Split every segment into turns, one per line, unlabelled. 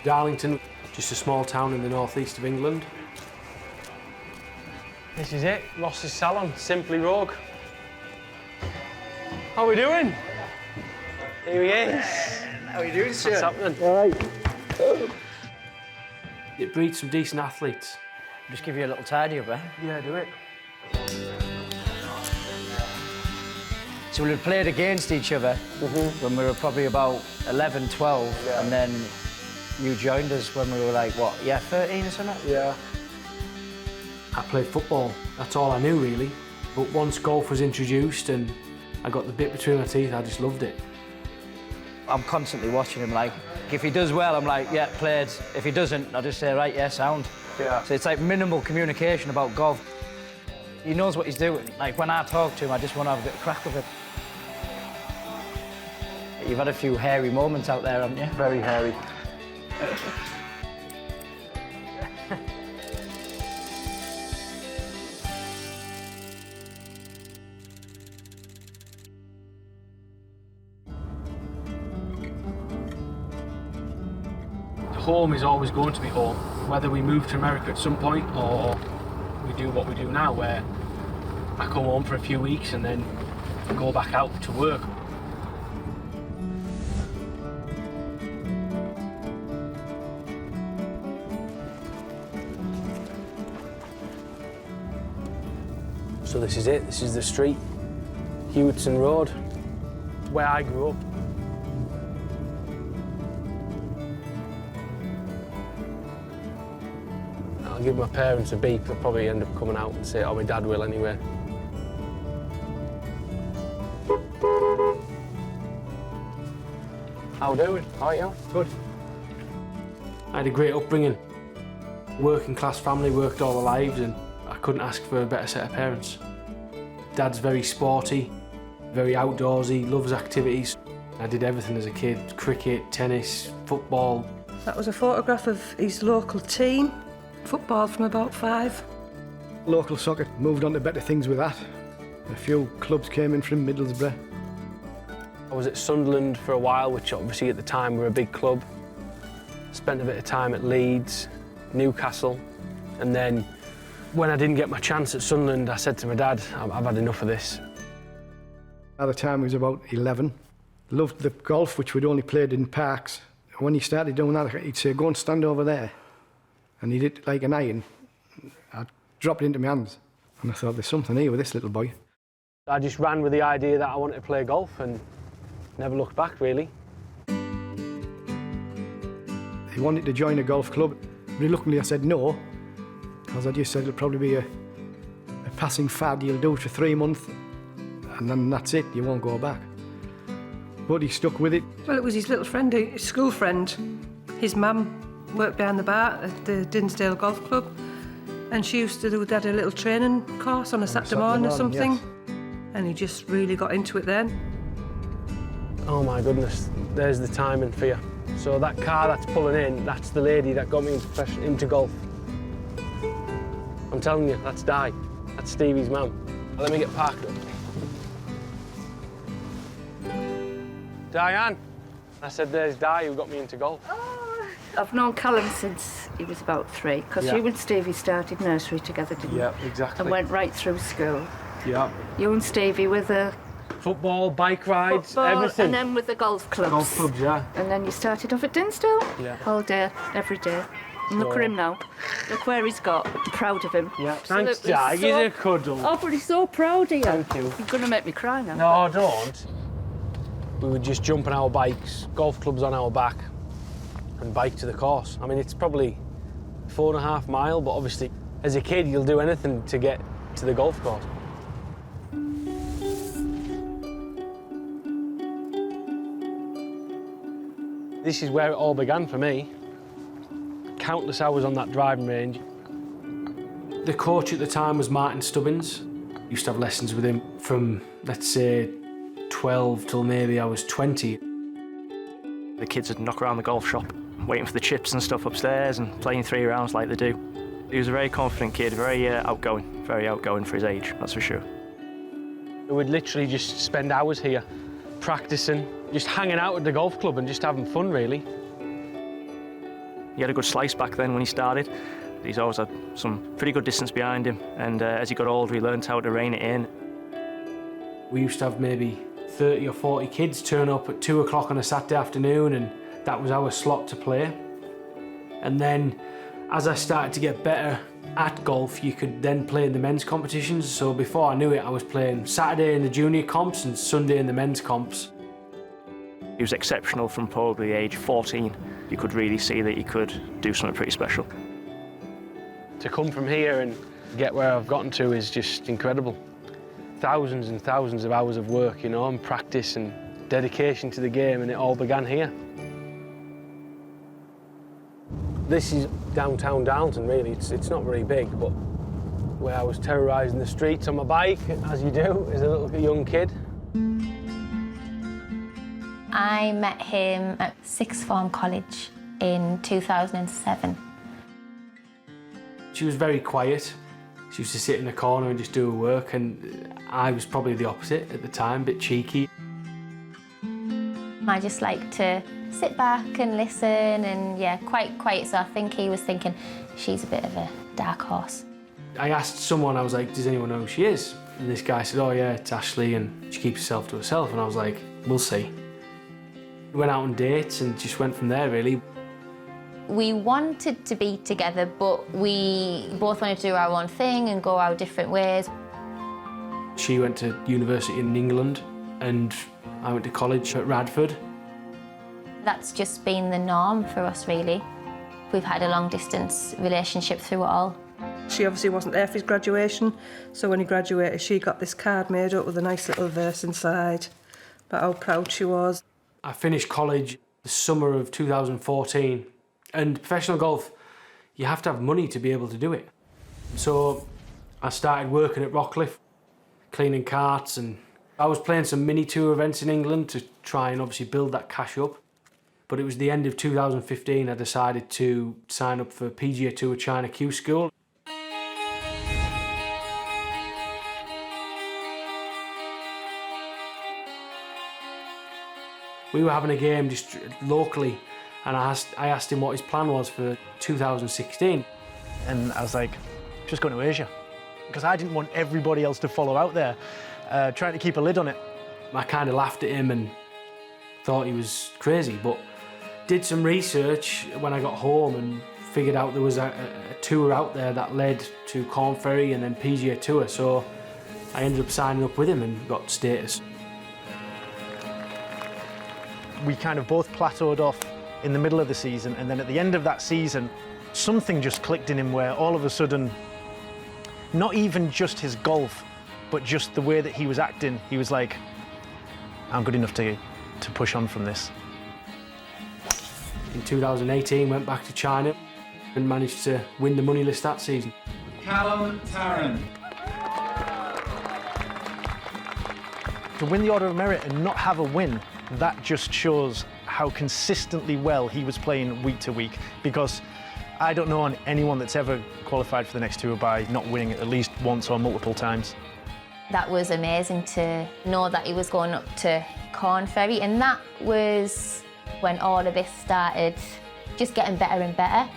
Darlington, just a small town in the northeast of England. This is it, Ross's Salon, Simply Rogue. How are we doing? Here he is.
How are you doing, sir?
What's happening?
All right.
It breeds some decent athletes.
Just give you a little tidy up, eh?
Yeah, do it.
So we played against each other when we were probably about 11, 12, and then you joined us when we were like, what, 13 or something?
Yeah. I played football, that's all I knew really. But once golf was introduced and I got the bit between my teeth, I just loved it.
I'm constantly watching him, like, if he does well, I'm like, yeah, played. If he doesn't, I'll just say, right, yeah, sound.
Yeah.
So it's like minimal communication about golf. He knows what he's doing. Like, when I talk to him, I just want to have a bit of crack with him. You've had a few hairy moments out there, haven't you?
Very hairy. Home is always going to be home, whether we move to America at some point or we do what we do now, where I come home for a few weeks and then go back out to work. So this is it, this is the street, Hewitson Road, where I grew up. I'll give my parents a beep, they'll probably end up coming out and say, oh, my dad will anyway. How doing? How are you? Good. I had a great upbringing. Working class family, worked all their lives, and I couldn't ask for a better set of parents. Dad's very sporty, very outdoorsy, loves activities. I did everything as a kid, cricket, tennis, football.
That was a photograph of his local team, football from about 5.
Local soccer moved on to better things with that. A few clubs came in from Middlesbrough.
I was at Sunderland for a while, which obviously at the time were a big club. Spent a bit of time at Leeds, Newcastle, and then when I didn't get my chance at Sunderland, I said to my dad, I've had enough of this.
At the time, he was about 11. Loved the golf, which we'd only played in parks. When he started doing that, he'd say, go and stand over there. And he did like an iron. I dropped it into my hands. And I thought, there's something here with this little boy.
I just ran with the idea that I wanted to play golf and never looked back, really.
He wanted to join a golf club. Reluctantly, I said no, because I just said it'll probably be a passing fad. You'll do it for 3 months, and then that's it. You won't go back. But he stuck with it.
Well, it was his little friend, his school friend. His mum worked behind the bar at the Dinsdale Golf Club, and she used to do that a little training course on a Saturday morning or something.
Yes.
And he just really got into it then.
Oh my goodness, there's the timing for you. So that car that's pulling in, that's the lady that got me into golf. I'm telling you, that's Di. That's Stevie's mum. Let me get parked up. Diane. I said, there's Di who got me into golf.
Oh, I've known Callum since he was about 3, because you and Stevie started nursery together, didn't you?
Yeah, exactly.
And went right through school.
Yeah.
You and Stevie with the
Football, bike rides,
football,
everything.
and then with the golf clubs.
Golf clubs, yeah.
And then you started off at Dinsdale?
Yeah.
All day, every day. And look at him now. Look where he's got. I'm proud of him.
Yeah.
Absolutely.
Thanks, Jack. He's a cuddle.
Oh, but he's so proud of you.
Thank you.
You're going to make me cry now.
No, don't. We would just jump on our bikes, golf clubs on our back, and bike to the course. I mean, it's probably 4.5 miles, but obviously, as a kid, you'll do anything to get to the golf course. This is where it all began for me. Countless hours on that driving range. The coach at the time was Martin Stubbins. Used to have lessons with him from, let's say, 12 till maybe I was 20.
The kids would knock around the golf shop, waiting for the chips and stuff upstairs and playing 3 rounds like they do. He was a very confident kid, very outgoing for his age, that's for sure.
We would literally just spend hours here, practicing, just hanging out at the golf club and just having fun, really.
He had a good slice back then when he started. He's always had some pretty good distance behind him, and as he got older, he learned how to rein it in.
We used to have maybe 30 or 40 kids turn up at 2 o'clock on a Saturday afternoon, and that was our slot to play. And then, as I started to get better at golf, you could then play in the men's competitions. So before I knew it, I was playing Saturday in the junior comps and Sunday in the men's comps.
He was exceptional from probably age 14. You could really see that he could do something pretty special.
To come from here and get where I've gotten to is just incredible. Thousands and thousands of hours of work, you know, and practice and dedication to the game, and it all began here. This is downtown Darlington, really. It's not very big, but where I was terrorising the streets on my bike, as you do, as a little young kid.
I met him at sixth form college in 2007.
She was very quiet. She used to sit in a corner and just do her work, and I was probably the opposite at the time, a bit cheeky.
I just like to sit back and listen, and yeah, quite quiet, so I think he was thinking, she's a bit of a dark horse.
I asked someone, I was like, does anyone know who she is? And this guy said, oh yeah, it's Ashley, and she keeps herself to herself. And I was like, we'll see. We went out on dates and just went from there, really.
We wanted to be together, but we both wanted to do our own thing and go our different ways.
She went to university in England, and I went to college at Radford.
That's just been the norm for us, really. We've had a long-distance relationship through it all.
She obviously wasn't there for his graduation, so when he graduated, she got this card made up with a nice little verse inside about how proud she was.
I finished college the summer of 2014, and professional golf, you have to have money to be able to do it. So I started working at Rockcliffe, cleaning carts, and I was playing some mini tour events in England to try and obviously build that cash up. But it was the end of 2015 I decided to sign up for PGA Tour China Q School. We were having a game just locally, and I asked him what his plan was for 2016.
And I was like, just going to Asia. Because I didn't want everybody else to follow out there, trying to keep a lid on it.
I kind of laughed at him and thought he was crazy, but did some research when I got home and figured out there was a tour out there that led to Corn Ferry and then PGA Tour, so I ended up signing up with him and got status.
We kind of both plateaued off in the middle of the season, and then at the end of that season, something just clicked in him where all of a sudden, not even just his golf, but just the way that he was acting, he was like, I'm good enough to push on from this.
In 2018, went back to China and managed to win the money list that season.
Callum Tarren.
To win the Order of Merit and not have a win, that just shows how consistently well he was playing week to week, because I don't know anyone that's ever qualified for the next tour by not winning at least once or multiple times.
That was amazing to know that he was going up to Corn Ferry, and that was when all of this started just getting better and better.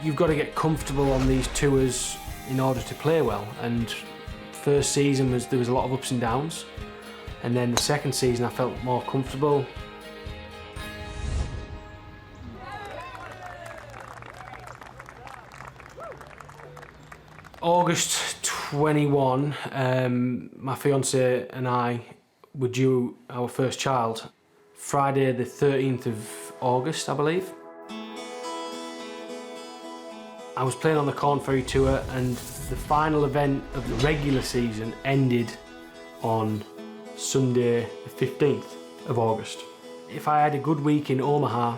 You've got to get comfortable on these tours in order to play well, and first season there was a lot of ups and downs, and then the second season I felt more comfortable. August 21, my fiance and I were due our first child. Friday the 13th of August, I believe. I was playing on the Corn Ferry Tour, and the final event of the regular season ended on Sunday the 15th of August. If I had a good week in Omaha,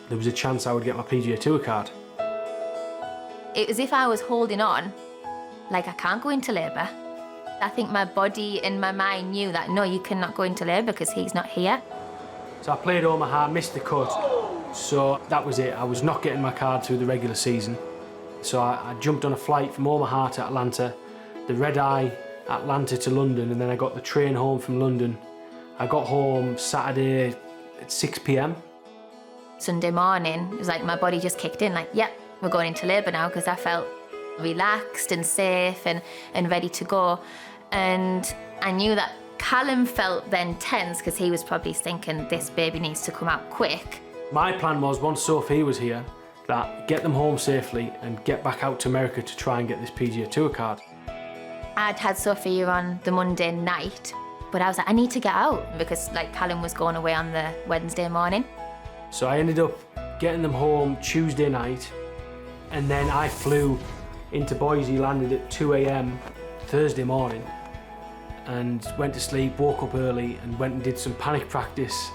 there was a chance I would get my PGA Tour card.
It was as if I was holding on, like I can't go into labour. I think my body and my mind knew that, no, you cannot go into labour because he's not here.
So I played Omaha, missed the cut, so that was it. I was not getting my card through the regular season. So I jumped on a flight from Omaha to Atlanta. The red eye Atlanta to London, and then I got the train home from London. I got home Saturday at 6 p.m.
Sunday morning, it was like my body just kicked in, like, yep, we're going into labour now, because I felt relaxed and safe and ready to go. And I knew that Callum felt then tense, because he was probably thinking this baby needs to come out quick.
My plan was, once Sophie was here, that get them home safely and get back out to America to try and get this PGA Tour card.
I'd had Sophia on the Monday night, but I was like, I need to get out, because like Callum was going away on the Wednesday morning.
So I ended up getting them home Tuesday night, and then I flew into Boise, landed at 2 a.m. Thursday morning, and went to sleep, woke up early, and went and did some panic practice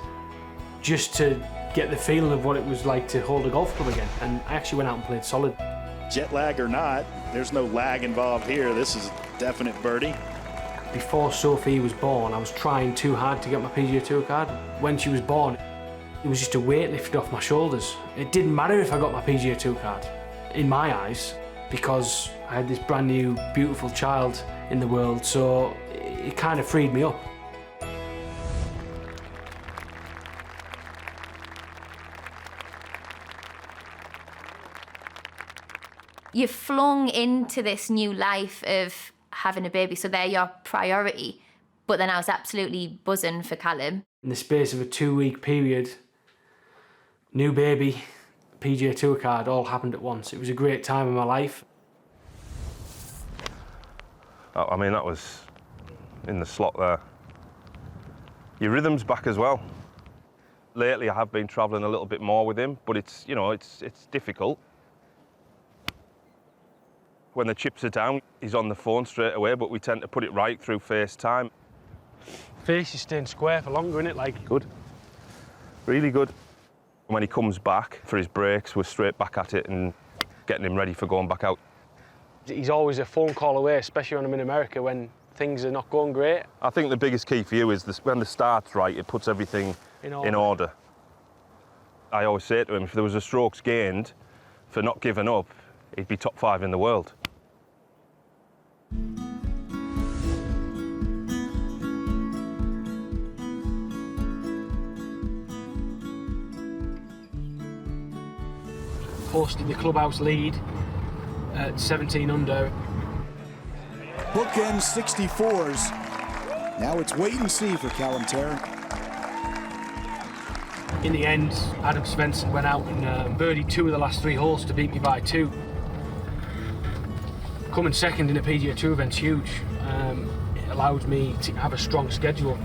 just to get the feeling of what it was like to hold a golf club again. And I actually went out and played solid.
Jet lag or not, there's no lag involved here. This is a definite birdie.
Before Sophie was born, I was trying too hard to get my PGA Tour card. When she was born, it was just a weight lifted off my shoulders. It didn't matter if I got my PGA Tour card, in my eyes, because I had this brand new, beautiful child in the world, so it kind of freed me up.
You're flung into this new life of having a baby, so they're your priority. But then I was absolutely buzzing for Callum.
In the space of a 2-week period, new baby, PGA Tour card, all happened at once. It was a great time in my life.
I mean, that was in the slot there. Your rhythm's back as well. Lately, I have been travelling a little bit more with him, but it's, you know, it's difficult. When the chips are down, he's on the phone straight away, but we tend to put it right through FaceTime.
Face is staying square for longer, isn't it? Like,
good. Really good. When he comes back for his breaks, we're straight back at it and getting him ready for going back out.
he's always a phone call away, especially when I'm in America when things are not going great.
I think the biggest key for you is this, when the start's right, it puts everything in order. I always say to him, if there was a strokes gained for not giving up, he'd be top 5 in the world.
Posted the clubhouse lead at 17 under.
Bookend 64s. Now it's wait and see for Callum Tarren.
In the end, Adam Svensson went out and birdied 2 of the last 3 holes to beat me by 2. Coming second in a PGA Tour event's huge. It allowed me to have a strong schedule.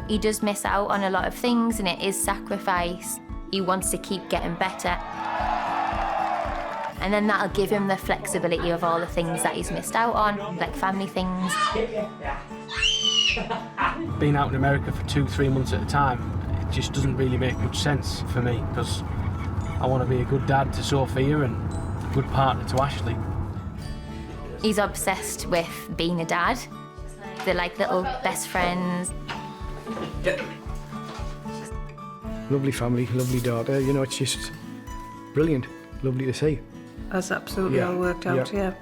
He does miss out on a lot of things, and it is sacrifice. He wants to keep getting better. And then that'll give him the flexibility of all the things that he's missed out on, like family things.
Being out in America for 2-3 months at a time, it just doesn't really make much sense for me, because I want to be a good dad to Sophia and a good partner to Ashley.
He's obsessed with being a dad. They're like little best friends.
Lovely family, lovely daughter, you know, it's just brilliant, lovely to see.
That's absolutely all worked out, yeah.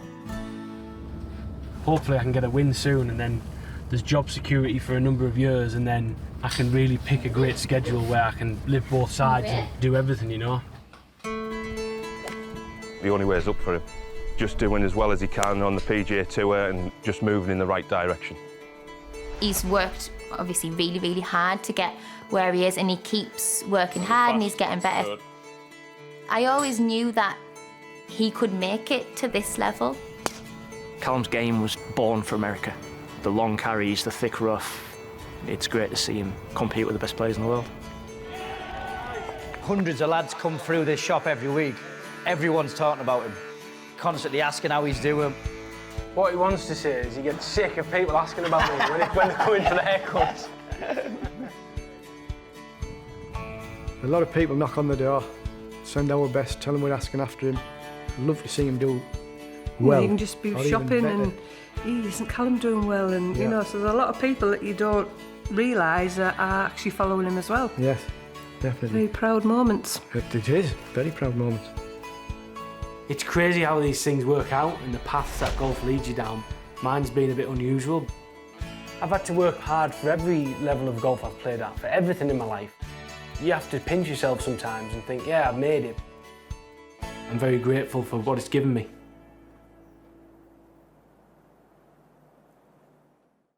Hopefully I can get a win soon, and then there's job security for a number of years, and then I can really pick a great schedule where I can live both sides and do everything, you know.
The only way is up for him. Just doing as well as he can on the PGA Tour and just moving in the right direction.
He's worked obviously really, really hard to get where he is, and he keeps working hard and he's getting better. I always knew that he could make it to this level.
Callum's game was born for America. The long carries, the thick rough. It's great to see him compete with the best players in the world.
Hundreds of lads come through this shop every week. Everyone's talking about him, constantly asking how he's doing.
What he wants to say is he gets sick of people asking about me when they're going for the haircuts.
A lot of people knock on the door, send our best, tell him we're asking after him. I'd love to see him do well.
You can just be shopping and, isn't Callum doing well? And, you know, so there's a lot of people that you don't realise are actually following him as well.
Yes, definitely.
Very proud moments.
It is, very proud moments.
It's crazy how these things work out and the paths that golf leads you down. Mine's been a bit unusual. I've had to work hard for every level of golf I've played at, for everything in my life. You have to pinch yourself sometimes and think, yeah, I've made it. I'm very grateful for what it's given me.